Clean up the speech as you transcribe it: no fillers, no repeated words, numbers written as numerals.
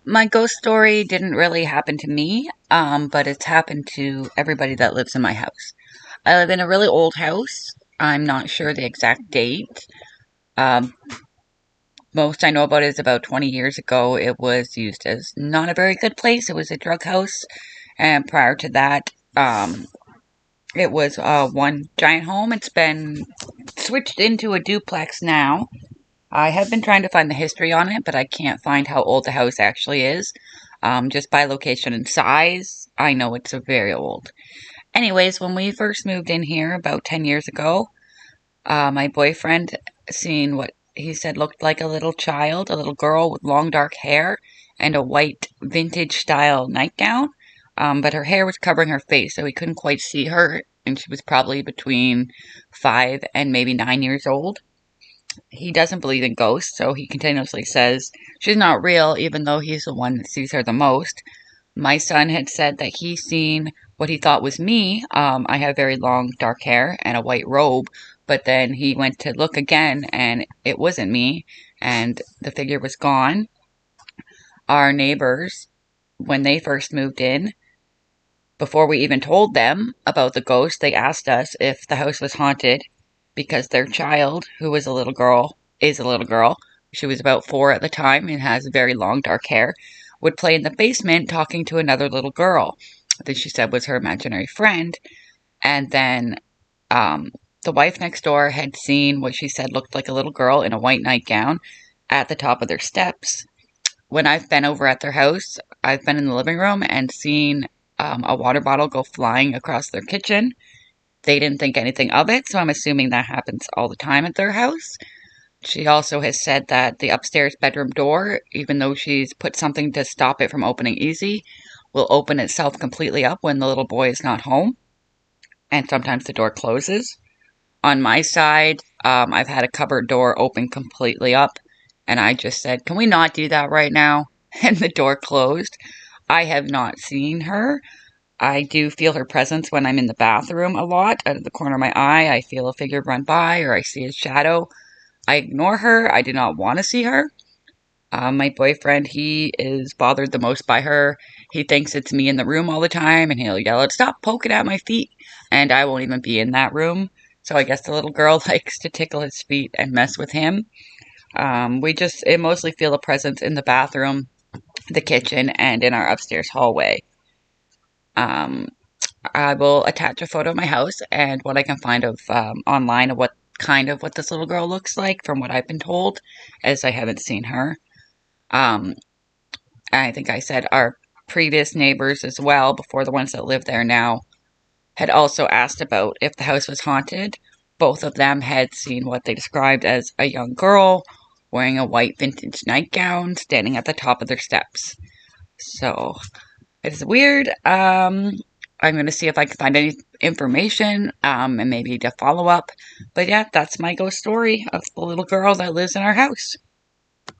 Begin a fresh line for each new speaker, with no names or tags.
My ghost story didn't really happen to me, but it's happened to everybody that lives in my house. I live in a really old house. I'm not sure the exact date. Um, Most I know about it is about 20 years ago. It was used as not a very good place. It was a drug house. And prior to that, it was one giant home. It's been switched into a duplex now. I have been trying to find the history on it, but I can't find how old the house actually is. Just by location and size, I know it's very old. Anyways, when we first moved in here about 10 years ago, my boyfriend seen what he said looked like a little child, a little girl with long dark hair and a white vintage style nightgown. But her hair was covering her face, so he couldn't quite see her, and she was probably between 5 and maybe 9 years old. He doesn't believe in ghosts, so he continuously says she's not real, even though he's the one that sees her the most. My son had said that he seen what he thought was me. I have very long dark hair and a white robe, but then he went to look again and it wasn't me, and the figure was gone. Our neighbors, when they first moved in, before we even told them about the ghost, they asked us if the house was haunted because their child, who was a little girl, is a little girl. She was about 4 at the time and has very long dark hair, would play in the basement talking to another little girl that she said was her imaginary friend. And then um, the wife next door had seen what she said looked like a little girl in a white nightgown at the top of their steps. When I've been over at their house, I've been in the living room and seen a water bottle go flying across their kitchen. They didn't think anything of it, so I'm assuming that happens all the time at their house. She also has said that the upstairs bedroom door, even though she's put something to stop it from opening easy, will open itself completely up when the little boy is not home, and sometimes the door closes. On my side, I've had a cupboard door open completely up, and I just said, "Can we not do that right now?" And the door closed. I have not seen her. I do feel her presence when I'm in the bathroom a lot. Out of the corner of my eye, I feel a figure run by or I see a shadow. I ignore her. I do not want to see her. My boyfriend, he is bothered the most by her. He thinks it's me in the room all the time and he'll yell out, "Stop poking at my feet." And I won't even be in that room. So I guess the little girl likes to tickle his feet and mess with him. It mostly feel a presence in the bathroom, the kitchen, and in our upstairs hallway. Um, I will attach a photo of my house and what I can find of online of what this little girl looks like from what I've been told, as I haven't seen her. Um, I think I said our previous neighbors as well, before the ones that live there now, had also asked about if the house was haunted. Both of them had seen what they described as a young girl wearing a white vintage nightgown standing at the top of their steps. So it's weird. I'm going to see if I can find any information and maybe to follow up. But yeah, that's my ghost story of the little girl that lives in our house.